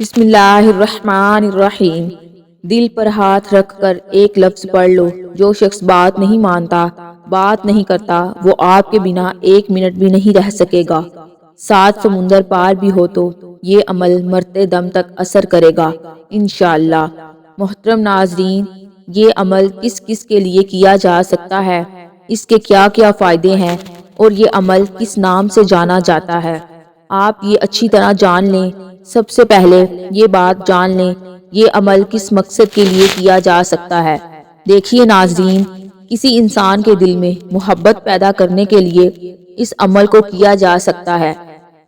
بسم اللہ الرحمن الرحیم۔ دل پر ہاتھ رکھ کر ایک لفظ پڑھ لو۔ جو شخص بات نہیں مانتا، بات نہیں کرتا، وہ آپ کے بنا ایک منٹ بھی نہیں رہ سکے گا۔ 7 سمندر پار بھی ہو تو یہ عمل مرتے دم تک اثر کرے گا انشاءاللہ۔ محترم ناظرین، یہ عمل کس کس کے لیے کیا جا سکتا ہے، اس کے کیا کیا فائدے ہیں اور یہ عمل کس نام سے جانا جاتا ہے، آپ یہ اچھی طرح جان لیں۔ سب سے پہلے یہ بات جان لیں یہ عمل کس مقصد کے لیے کیا جا سکتا ہے۔ دیکھیے ناظرین، کسی انسان کے دل میں محبت پیدا کرنے کے لیے اس عمل کو کیا جا سکتا ہے۔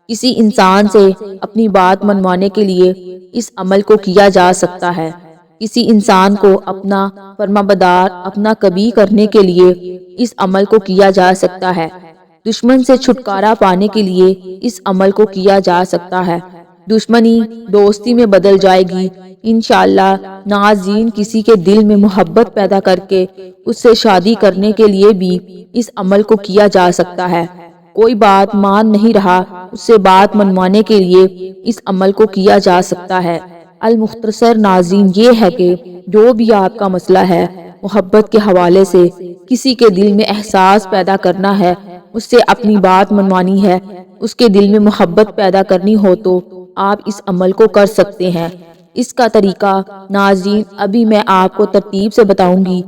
کسی انسان سے اپنی بات منوانے کے لیے اس عمل کو کیا جا سکتا ہے۔ کسی انسان کو اپنا فرمانبردار اپنا کبھی کرنے کے لیے اس عمل کو کیا جا سکتا ہے۔ دشمن سے چھٹکارا پانے کے لیے اس عمل کو کیا جا سکتا ہے۔ دشمنی دوستی میں بدل جائے گی انشاءاللہ۔ ناظرین، کسی کے دل میں محبت پیدا کر کے اس سے شادی کرنے کے لیے بھی اس عمل کو کیا جا سکتا ہے۔ کوئی بات مان نہیں رہا، اس سے بات منوانے کے لیے اس عمل کو کیا جا سکتا ہے۔ المختصر ناظرین یہ ہے کہ جو بھی آپ کا مسئلہ ہے، محبت کے حوالے سے کسی کے دل میں احساس پیدا کرنا ہے، اس سے اپنی بات منوانی ہے، اس کے دل میں محبت پیدا کرنی ہو تو آپ اس عمل کو کر سکتے ہیں۔ اس کا طریقہ ناظرین ابھی میں آپ کو ترتیب سے بتاؤں گی۔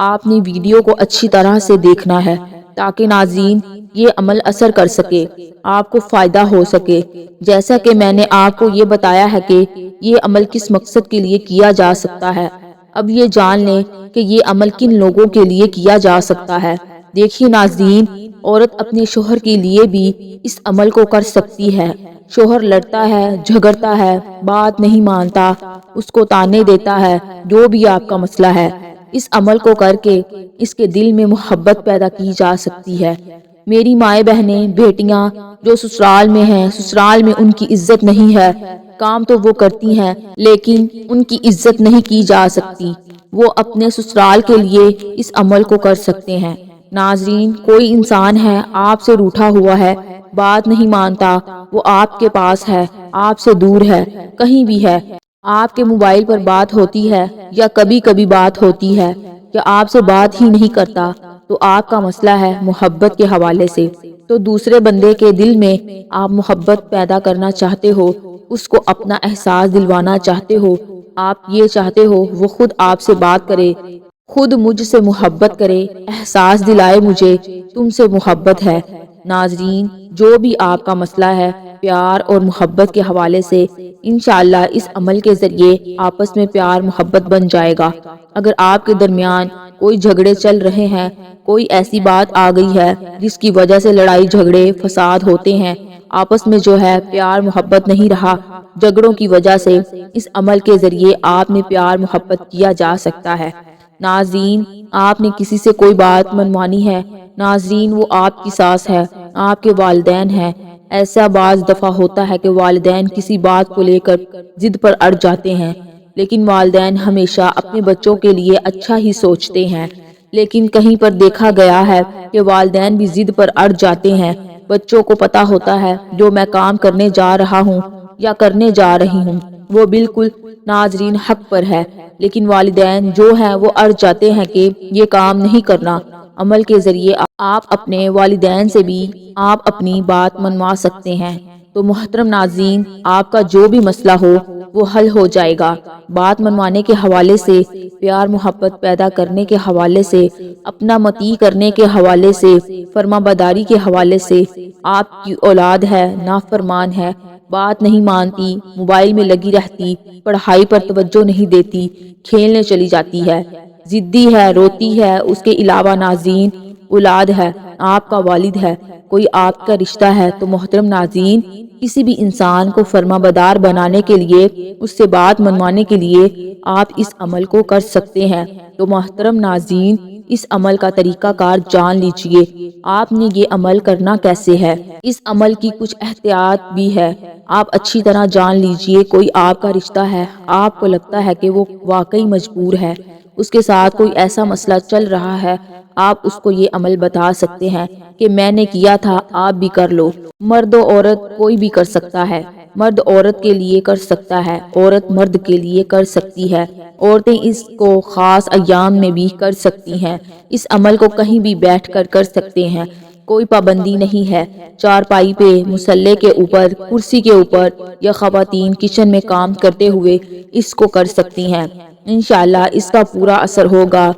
آپ نے ویڈیو کو اچھی طرح سے دیکھنا ہے تاکہ ناظرین یہ عمل اثر کر سکے، آپ کو فائدہ ہو سکے۔ جیسا کہ میں نے آپ کو یہ بتایا ہے کہ یہ عمل کس مقصد کے لیے کیا جا سکتا ہے، اب یہ جان لیں کہ یہ عمل کن لوگوں کے لیے کیا جا سکتا ہے۔ دیکھیے ناظرین، عورت اپنے شوہر کے لیے بھی اس عمل کو کر سکتی ہے۔ شوہر لڑتا ہے، جھگڑتا ہے، بات نہیں مانتا، اس کو تانے دیتا ہے، جو بھی آپ کا مسئلہ ہے، اس عمل کو کر کے اس کے دل میں محبت پیدا کی جا سکتی ہے۔ میری مائیں بہنیں بیٹیاں جو سسرال میں ہیں، سسرال میں ان کی عزت نہیں ہے، کام تو وہ کرتی ہیں لیکن ان کی عزت نہیں کی جا سکتی، وہ اپنے سسرال کے لیے اس عمل کو کر سکتے ہیں۔ ناظرین، کوئی انسان ہے آپ سے روٹھا ہوا ہے، بات نہیں مانتا، وہ آپ کے پاس ہے، آپ سے دور ہے، کہیں بھی ہے، آپ کے موبائل پر بات ہوتی ہے یا کبھی کبھی بات ہوتی ہے یا آپ سے بات ہی نہیں کرتا، تو آپ کا مسئلہ ہے محبت کے حوالے سے۔ تو دوسرے بندے کے دل میں آپ محبت پیدا کرنا چاہتے ہو، اس کو اپنا احساس دلوانا چاہتے ہو، آپ یہ چاہتے ہو وہ خود آپ سے بات کرے، خود مجھ سے محبت کرے، احساس دلائے مجھے تم سے محبت ہے۔ ناظرین، جو بھی آپ کا مسئلہ ہے پیار اور محبت کے حوالے سے، انشاءاللہ اس عمل کے ذریعے آپس میں پیار محبت بن جائے گا۔ اگر آپ کے درمیان کوئی جھگڑے چل رہے ہیں، کوئی ایسی بات آ گئی ہے جس کی وجہ سے لڑائی جھگڑے فساد ہوتے ہیں، آپس میں جو ہے پیار محبت نہیں رہا، جھگڑوں کی وجہ سے اس عمل کے ذریعے آپ نے پیار محبت کیا جا سکتا ہے۔ ناظرین، آپ نے کسی سے کوئی بات منوانی ہے، ناظرین وہ آپ کی ساس ہے، آپ کے والدین ہیں۔ ایسا بعض دفعہ ہوتا ہے کہ والدین کسی بات کو لے کر ضد پر اڑ جاتے ہیں، لیکن والدین ہمیشہ اپنے بچوں کے لیے اچھا ہی سوچتے ہیں، لیکن کہیں پر دیکھا گیا ہے کہ والدین بھی ضد پر اڑ جاتے ہیں۔ بچوں کو پتا ہوتا ہے جو میں کام کرنے جا رہا ہوں یا کرنے جا رہی ہوں وہ بالکل ناظرین حق پر ہے، لیکن والدین جو ہیں وہ اڑ جاتے ہیں کہ یہ کام نہیں کرنا۔ عمل کے ذریعے آپ اپنے والدین سے بھی آپ اپنی بات منوا سکتے ہیں۔ تو محترم ناظرین، آپ کا جو بھی مسئلہ ہو وہ حل ہو جائے گا۔ بات منوانے کے حوالے سے، پیار محبت پیدا کرنے کے حوالے سے، اپنا مطیع کرنے کے حوالے سے، فرمانبرداری کے حوالے سے۔ آپ کی اولاد ہے، نافرمان ہے، بات نہیں مانتی، موبائل میں لگی رہتی، پڑھائی پر توجہ نہیں دیتی، کھیلنے چلی جاتی ہے، ضدی ہے، روتی ہے، اس کے علاوہ ناظرین اولاد ہے، آپ کا والد ہے، کوئی آپ کا رشتہ ہے، تو محترم ناظرین کسی بھی انسان کو فرمانبردار بنانے کے لیے، اس سے بات منوانے کے لیے آپ اس عمل کو کر سکتے ہیں۔ تو محترم ناظرین، اس عمل کا طریقہ کار جان لیجئے۔ آپ نے یہ عمل کرنا کیسے ہے، اس عمل کی کچھ احتیاط بھی ہے، آپ اچھی طرح جان لیجئے۔ کوئی آپ کا رشتہ ہے، آپ کو لگتا ہے کہ وہ واقعی مجبور ہے، اس کے ساتھ کوئی ایسا مسئلہ چل رہا ہے، آپ اس کو یہ عمل بتا سکتے ہیں کہ میں نے کیا تھا، آپ بھی کر لو۔ مرد و عورت کوئی بھی کر سکتا ہے۔ مرد عورت کے لیے کر سکتا ہے، عورت مرد کے لیے کر سکتی ہے۔ عورتیں اس کو خاص ایام میں بھی کر سکتی ہیں۔ اس عمل کو کہیں بھی بیٹھ کر کر سکتے ہیں، کوئی پابندی نہیں ہے۔ چارپائی پہ، مصلے کے اوپر، کرسی کے اوپر، یا خواتین کچن میں کام کرتے ہوئے اس کو کر سکتی ہیں۔ انشاءاللہ اس کا پورا اثر ہوگا۔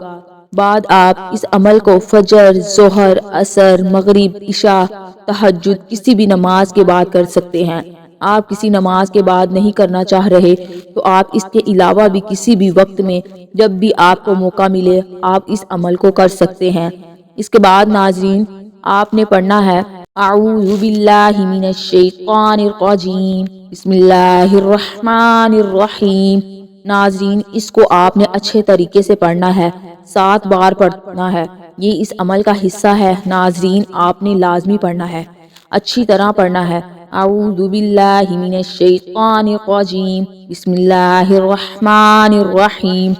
بعد آپ اس عمل کو فجر، ظہر، عصر، مغرب، عشاء، تہجد کسی بھی نماز کے بعد کر سکتے ہیں۔ آپ کسی نماز کے بعد نہیں کرنا چاہ رہے تو آپ اس کے علاوہ بھی کسی بھی وقت میں جب بھی آپ کو موقع ملے آپ اس عمل کو کر سکتے ہیں۔ اس کے بعد ناظرین آپ نے پڑھنا ہے اعوذ باللہ من الشیطان الرجیم بسم اللہ الرحمن الرحیم۔ ناظرین اس کو آپ نے اچھے طریقے سے پڑھنا ہے، 7 بار پڑھنا ہے۔ یہ اس عمل کا حصہ ہے ناظرین، آپ نے لازمی پڑھنا ہے، اچھی طرح پڑھنا ہے۔ اعوذ باللہ من الشیطان الرجیم بسم اللہ الرحمن الرحیم،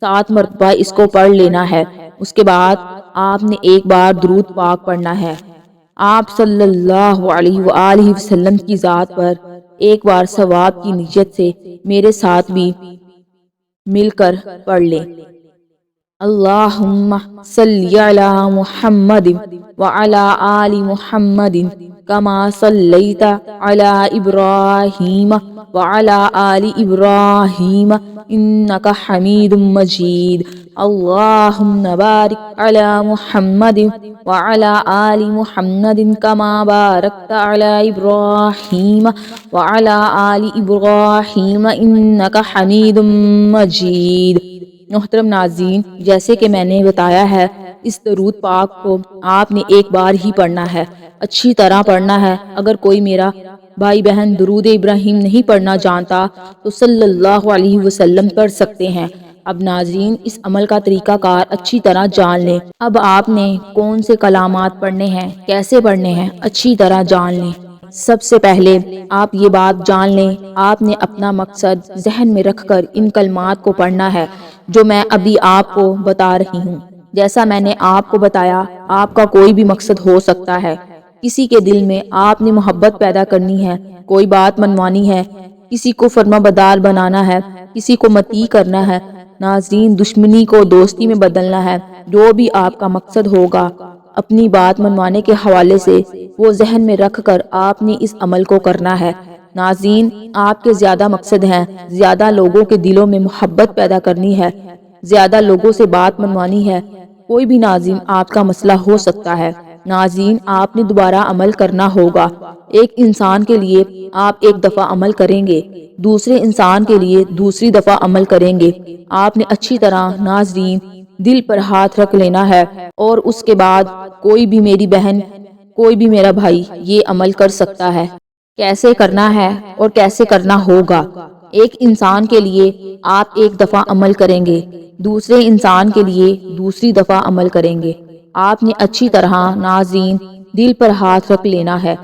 7 مرتبہ اس کو پڑھ لینا ہے۔ اس کے بعد آپ نے ایک بار درود پاک پڑھنا ہے۔ آپ صلی اللہ علیہ وآلہ وسلم کی ذات پر ایک بار ثواب کی نیت سے میرے ساتھ بھی مل کر پڑھ لیں۔ اللہم صلی علی محمد وعلی آل محمد کما صلیت علی ابراہیم وعلی آل ابراہیم انک حمید مجید۔ اللہم بارک علی محمد وعلی آل محمد کما بارکت علی ابراہیم وعلی آل ابراہیم انک حمید مجید۔ محترم ناظرین، جیسے کہ میں نے بتایا ہے اس درود پاک کو آپ نے ایک بار ہی پڑھنا ہے، اچھی طرح پڑھنا ہے۔ اگر کوئی میرا بھائی بہن درود ابراہیم نہیں پڑھنا جانتا تو صلی اللہ علیہ وسلم پڑھ سکتے ہیں۔ اب ناظرین اس عمل کا طریقہ کار اچھی طرح جان لیں۔ اب آپ نے کون سے کلمات پڑھنے ہیں، کیسے پڑھنے ہیں، اچھی طرح جان لیں۔ سب سے پہلے آپ یہ بات جان لیں، آپ نے اپنا مقصد ذہن میں رکھ کر ان کلمات کو پڑھنا ہے جو میں ابھی آپ کو بتا رہی ہوں۔ جیسا میں نے آپ کو بتایا آپ کا کوئی بھی مقصد ہو سکتا ہے۔ کسی کے دل میں آپ نے محبت پیدا کرنی ہے، کوئی بات منوانی ہے، کسی کو فرما بردار بنانا ہے، کسی کو مطیع کرنا ہے، ناظرین دشمنی کو دوستی میں بدلنا ہے، جو بھی آپ کا مقصد ہوگا اپنی بات منوانے کے حوالے سے وہ ذہن میں رکھ کر آپ نے اس عمل کو کرنا ہے۔ ناظرین آپ کے زیادہ مقصد ہیں، زیادہ لوگوں کے دلوں میں محبت پیدا کرنی ہے، زیادہ لوگوں سے بات منوانی ہے، کوئی بھی ناظرین آپ کا مسئلہ ہو سکتا ہے۔ ناظرین آپ نے دوبارہ عمل کرنا ہوگا۔ ایک انسان کے لیے آپ ایک دفعہ عمل کریں گے، دوسرے انسان کے لیے دوسری دفعہ عمل کریں گے۔ آپ نے اچھی طرح ناظرین دل پر ہاتھ رکھ لینا ہے اور اس کے بعد کوئی بھی میری بہن، کوئی بھی میرا بھائی یہ عمل کر سکتا ہے۔ کیسے کرنا ہے اور کیسے کرنا ہوگا؟ ایک انسان کے لیے آپ ایک دفعہ عمل کریں گے، دوسرے انسان کے لیے دوسری دفعہ عمل کریں گے۔ آپ نے اچھی طرح ناظرین دل پر ہاتھ رکھ لینا ہے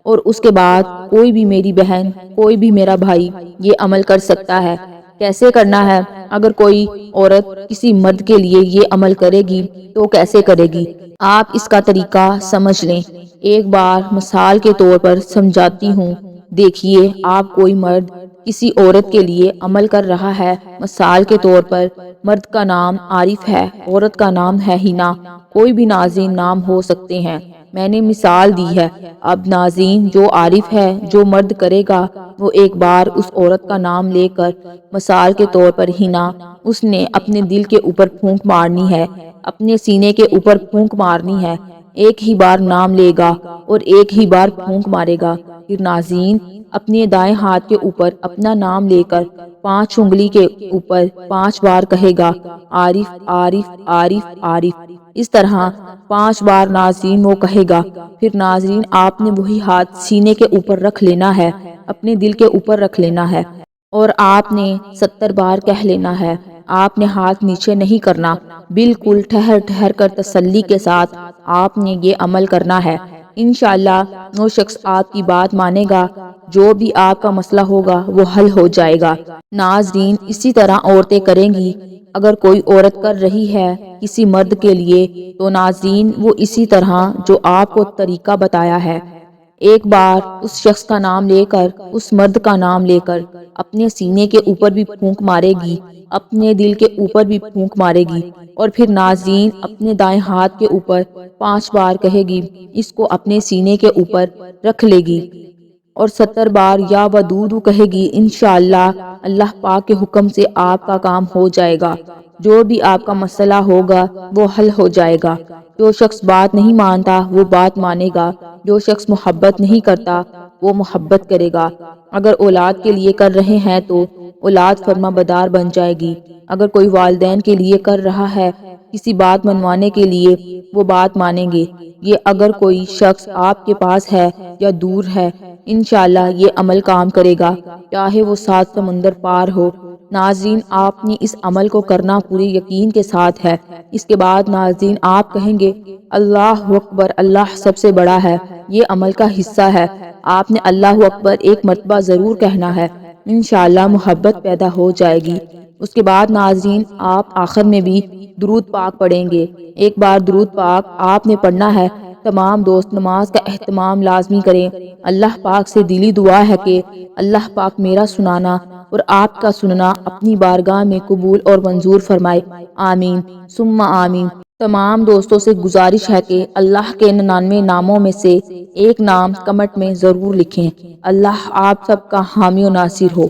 اور اس کے بعد کوئی بھی میری بہن، کوئی بھی میرا بھائی یہ عمل کر سکتا ہے۔ کیسے کرنا ہے؟ اگر کوئی عورت کسی مرد کے لیے یہ عمل کرے گی تو کیسے کرے گی؟ آپ اس کا طریقہ سمجھ لیں۔ ایک بار مثال کے طور پر سمجھاتی ہوں۔ دیکھیے آپ کوئی مرد کسی عورت کے لیے عمل کر رہا ہے۔ مثال کے طور پر مرد کا نام عارف ہے، عورت کا نام ہے حنا، کوئی بھی ناظرین نام ہو سکتے ہیں، میں نے مثال دی ہے۔ اب ناظرین جو عارف ہے جو مرد کرے گا وہ ایک بار اس عورت کا نام لے کر، مثال کے طور پر حنا، اس نے اپنے دل کے اوپر پھونک مارنی ہے، اپنے سینے کے اوپر پھونک مارنی ہے، ایک ہی بار نام لے گا اور ایک ہی بار پھونک مارے گا۔ پھر ناظرین اپنے دائیں ہاتھ کے اوپر اپنا نام لے کر 5 انگلی کے اوپر 5 بار کہے گا عارف عارف عارف عارف، اس طرح 5 بار ناظرین وہ کہے گا۔ پھر ناظرین آپ نے وہی ہاتھ سینے کے اوپر رکھ لینا ہے، اپنے دل کے اوپر رکھ لینا ہے اور آپ نے 70 بار کہہ لینا ہے۔ آپ نے ہاتھ نیچے نہیں کرنا، بالکل ٹھہر ٹھہر کر تسلی کے ساتھ آپ نے یہ عمل کرنا ہے۔ انشاءاللہ وہ شخص آپ کی بات مانے گا، جو بھی آپ کا مسئلہ ہوگا وہ حل ہو جائے گا۔ ناظرین اسی طرح عورتیں کریں گی۔ اگر کوئی عورت کر رہی ہے کسی مرد کے لیے تو ناظرین وہ اسی طرح جو آپ کو طریقہ بتایا ہے ایک بار اس شخص کا نام لے کر، اس مرد کا نام لے کر اپنے سینے کے اوپر بھی پھونک مارے گی، اپنے دل کے اوپر بھی پھونک مارے گی، اور پھر ناظرین اپنے دائیں ہاتھ کے اوپر 5 بار کہے گی، اس کو اپنے سینے کے اوپر رکھ لے گی، اور 70 بار یا ودودو کہے گی۔ انشاءاللہ اللہ پاک کے حکم سے آپ کا کام ہو جائے گا، جو بھی آپ کا مسئلہ ہوگا وہ حل ہو جائے گا۔ جو شخص بات نہیں مانتا وہ بات مانے گا، جو شخص محبت نہیں کرتا وہ محبت کرے گا۔ اگر اولاد کے لیے کر رہے ہیں تو اولاد فرما بدار بن جائے گی، اگر کوئی والدین کے لیے کر رہا ہے کسی بات منوانے کے لیے وہ بات مانیں گے۔ یہ اگر کوئی شخص آپ کے پاس ہے یا دور ہے، انشاءاللہ یہ عمل کام کرے گا، چاہے وہ 7 سمندر پار ہو۔ ناظرین آپ نے اس عمل کو کرنا پورے یقین کے ساتھ ہے۔ اس کے بعد ناظرین آپ کہیں گے اللہ اکبر، اللہ سب سے بڑا ہے، یہ عمل کا حصہ ہے۔ آپ نے اللہ اکبر ایک مرتبہ ضرور کہنا ہے، انشاءاللہ محبت پیدا ہو جائے گی۔ اس کے بعد ناظرین آپ آخر میں بھی درود پاک پڑھیں گے۔ ایک بار درود پاک آپ نے پڑھنا ہے۔ تمام دوست نماز کا اہتمام لازمی کریں۔ اللہ پاک سے دلی دعا ہے کہ اللہ پاک میرا سنانا اور آپ کا سننا اپنی بارگاہ میں قبول اور منظور فرمائے، آمین ثم آمین۔ تمام دوستوں سے گزارش ہے کہ اللہ کے 99 ناموں میں سے ایک نام کمنٹ میں ضرور لکھیں۔ اللہ آپ سب کا حامی و ناصر ہو۔